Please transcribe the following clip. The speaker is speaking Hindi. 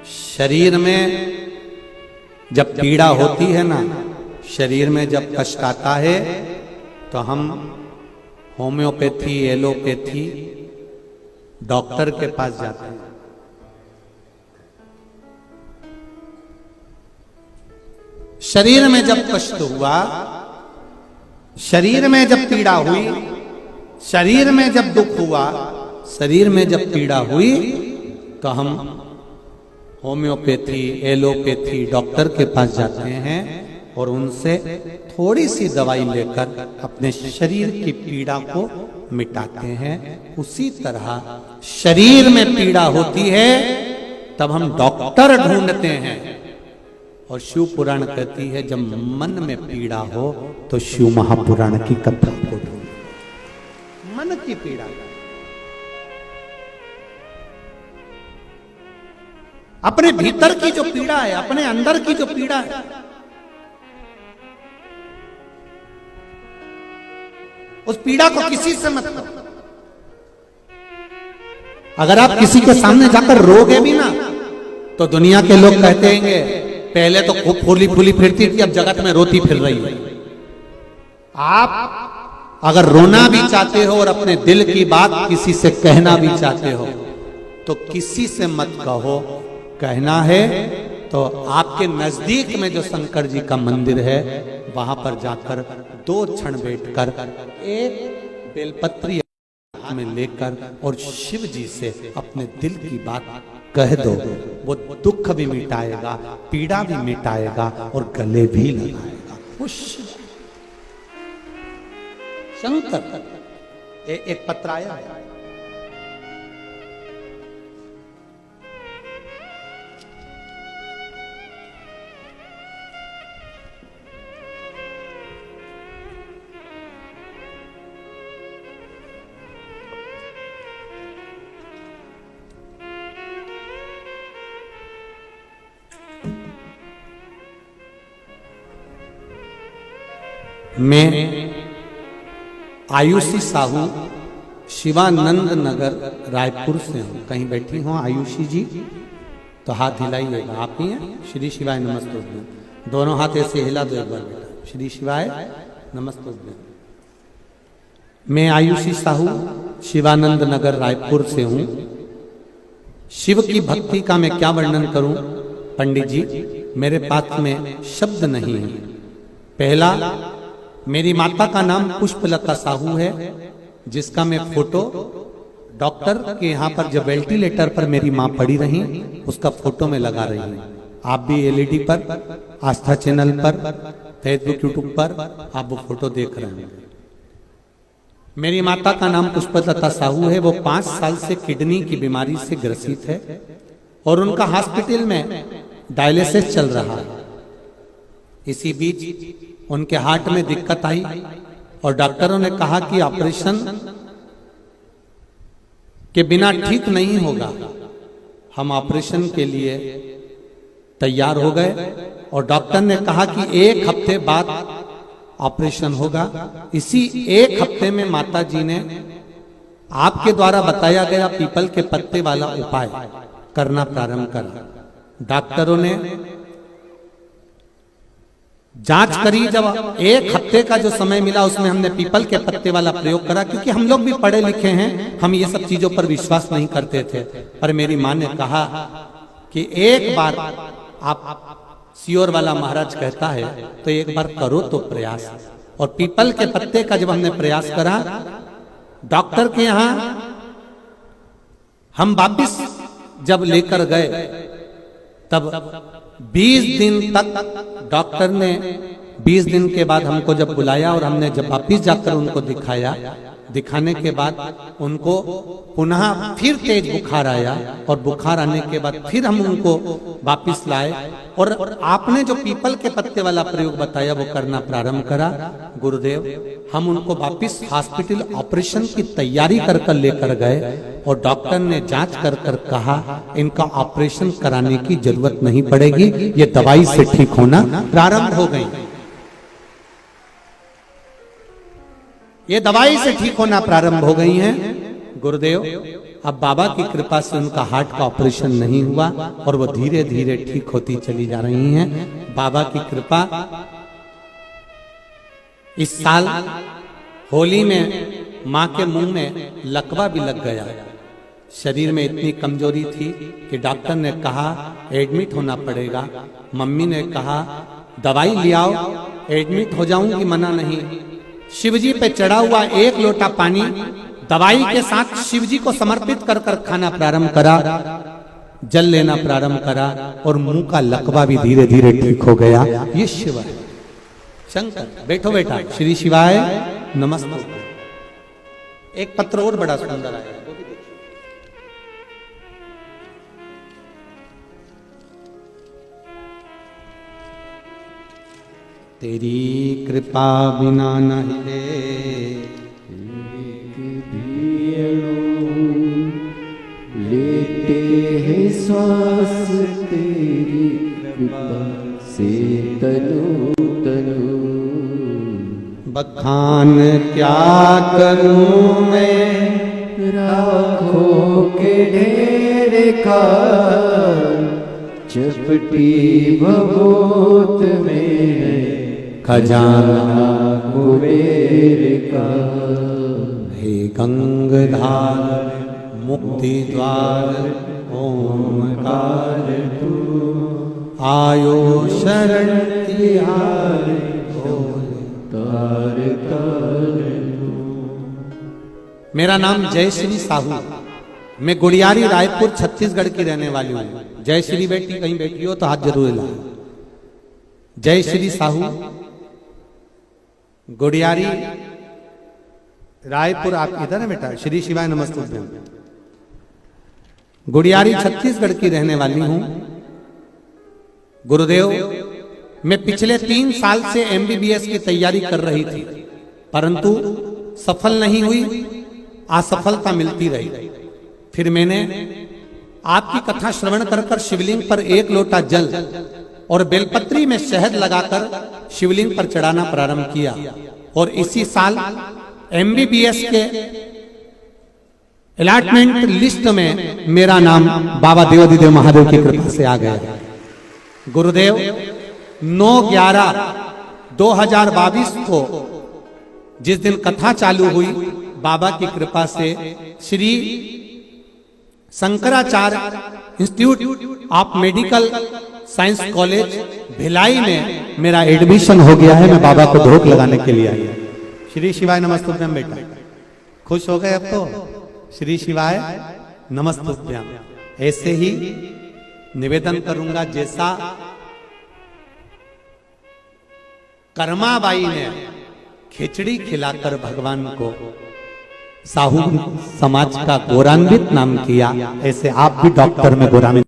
शरीर में जब पीड़ा होती है ना, शरीर में जब कष्ट आता है तो हम होम्योपैथी, एलोपैथी, डॉक्टर के पास जाते हैं। शरीर में जब कष्ट हुआ, शरीर में जब पीड़ा हुई, शरीर में जब दुख हुआ, शरीर में जब पीड़ा हुई तो हम होम्योपैथी, एलोपैथी, डॉक्टर के पास जाते हैं और उनसे थोड़ी सी दवाई लेकर अपने शरीर की पीड़ा को मिटाते हैं। उसी तरह शरीर में पीड़ा होती है तब हम डॉक्टर ढूंढते हैं। और शिव पुराण कहती है जब मन में पीड़ा हो तो शिव महापुराण की कथा को ढूंढो। मन की पीड़ा, अपने भीतर की जो पीड़ा है, अपने अंदर की जो पीड़ा है, उस पीड़ा को किसी से मत करो। अगर आप किसी के सामने जाकर रोगे भी ना तो दुनिया के लोग कहते हैं पहले तो खूब फूली फूली फिरती थी, अब जगत में रोती फिर रही है। आप अगर रोना भी चाहते हो और अपने दिल की बात किसी से कहना भी चाहते हो तो किसी से मत कहो। कहना है तो आपके नजदीक में जो शंकर जी का मंदिर है वहां पर जाकर 2 क्षण बैठकर एक बेलपत्री में लेकर और शिव जी से अपने दिल की बात कह दो। वो दुख भी मिटाएगा, पीड़ा भी मिटाएगा और गले भी लगाएगा। वो शंकर एक पत्र आया है, मैं आयुषी साहू शिवानंद नगर रायपुर से हूँ। कहीं बैठी हूँ आयुषी जी तो हाथ हिलाइएगा। आप ही हैं? श्री शिवाय नमस्तुभ्यं। दोनों हाथ ऐसे हिला दो एक बार बेटा। श्री शिवाय नमस्तुभ्यं। मैं आयुषी साहू शिवानंद नगर रायपुर से हूँ। शिव की भक्ति का मैं क्या वर्णन करूं पंडित जी, मेरे पास में शब्द नहीं है। पहला, मेरी माता का नाम पुष्पलता साहू है, जिसका मैं फोटो डॉक्टर के यहाँ पर जब वेंटिलेटर पर मेरी माँ पड़ी रही उसका फोटो में लगा रही हूँ। आप भी एलईडी पर, आस्था चैनल पर, फेसबुक, यूट्यूब पर आप वो फोटो देख रहे हैं। मेरी माता का नाम पुष्पलता साहू है। वो 5 साल से किडनी की बीमारी से ग्रसित है और उनका हॉस्पिटल में डायलिसिस चल रहा है। इसी बीच उनके हार्ट में दिक्कत आई और डॉक्टरों ने कहा कि ऑपरेशन के बिना ठीक नहीं होगा। हम ऑपरेशन के लिए तैयार हो गए और डॉक्टर ने कहा कि 1 हफ्ते बाद ऑपरेशन होगा। इसी 1 हफ्ते में माता जी ने आपके द्वारा बताया गया पीपल के पत्ते वाला उपाय करना प्रारंभ करा। डॉक्टरों ने जांच करी। जब 1 हफ्ते का जो समय मिला उसमें हमने पीपल के पत्ते वाला प्रयोग करा, क्योंकि हम लोग भी पढ़े लिखे हैं, हम ये सब चीजों पर विश्वास नहीं करते थे। पर मेरी माँ ने कहा कि एक बार आप सियोर वाला महाराज कहता है तो एक बार करो तो प्रयास। और पीपल के पत्ते का जब हमने प्रयास करा, डॉक्टर के यहां हम वापिस जब लेकर गए तब 20 दिन तक डॉक्टर ने 20 दिन के बाद हमको जब बुलाया और हमने जब वापिस जाकर उनको दिखाया, दिखाने के बाद उनको पुनः फिर तेज बुखार आया और बुखार आने के बाद फिर हम उनको वापिस लाए और आपने जो पीपल के पत्ते वाला प्रयोग बताया वो करना प्रारंभ करा। गुरुदेव, हम उनको वापिस हॉस्पिटल ऑपरेशन की तैयारी कर लेकर गए और डॉक्टर ने जांच कर कहा इनका ऑपरेशन कराने की जरूरत नहीं पड़ेगी, ये दवाई से ठीक होना प्रारंभ हो गई। ये दवाई से ठीक होना प्रारंभ हो गई हैं। गुरुदेव, अब बाबा की कृपा से उनका हार्ट का ऑपरेशन नहीं हुआ और वो धीरे धीरे ठीक होती चली जा रही हैं। बाबा की कृपा। इस साल होली में मां के मुंह में लकवा भी लग गया। शरीर में इतनी कमजोरी थी कि डॉक्टर ने कहा एडमिट होना पड़ेगा। मम्मी ने कहा दवाई ले आओ, एडमिट हो जाऊंगी, मना नहीं। शिवजी पे चढ़ा हुआ 1 लोटा पानी दवाई के साथ शिवजी को समर्पित कर कर खाना प्रारंभ करा, जल लेना प्रारंभ करा और मुंह का लकवा भी धीरे धीरे ठीक हो गया। ये शिव है, शंकर। बैठो बेटा। श्री शिवाय नमस्ते। एक पत्र और बड़ा सुंदर आया, तेरी कृपा बिना न हिले लेते हैं श्वास तेरी कृपा से तनु तनु। बखान क्या करूं मैं राखों के ढेर का चपटी भभूत में खजाना कुबेर का। हे गंगाधार मुक्ति द्वार ओमकार तू आयो शरण तिहारे तार तार। मेरा नाम जयश्री साहू, मैं गुड़ियारी रायपुर छत्तीसगढ़ की रहने वाली हूँ। जयश्री बेटी कहीं बैठी हो तो हाथ जरूर हिलाओ। जयश्री साहू, गुड़ियारी रायपुर। आप इधर है बेटा? श्री शिवाय नमस्ते। गुड़ियारी छत्तीसगढ़ की रहने वाली हूं। गुरुदेव, मैं पिछले 3 साल से MBBS की तैयारी कर रही थी, परंतु सफल नहीं हुई, असफलता मिलती रही। फिर मैंने आपकी कथा श्रवण कर कर शिवलिंग पर 1 लोटा जल और बेलपत्री में शहद लगाकर शिवलिंग पर चढ़ाना प्रारंभ किया और इसी साल MBBS के अलॉटमेंट लिस्ट में मेरा नाम बाबा देवादिदेव महादेव की कृपा से आ गया। गुरुदेव, 9/11/2022 को जिस दिन कथा चालू हुई, बाबा की कृपा से Shri Shankaracharya institute of medical science college Bhilai में मेरा एडमिशन हो गया है। मैं बाबा को धोख लगाने के लिए आया। श्री शिवाय नमस्तुभ्यम। बेटा खुश हो गए? अब तो श्री शिवाय नमस्तुभ्यम। ऐसे ही निवेदन करूंगा, जैसा कर्माबाई ने खिचड़ी खिलाकर भगवान को साहू समाज का गौरवान्वित नाम किया, ऐसे आप भी डॉक्टर में गौरवान्वित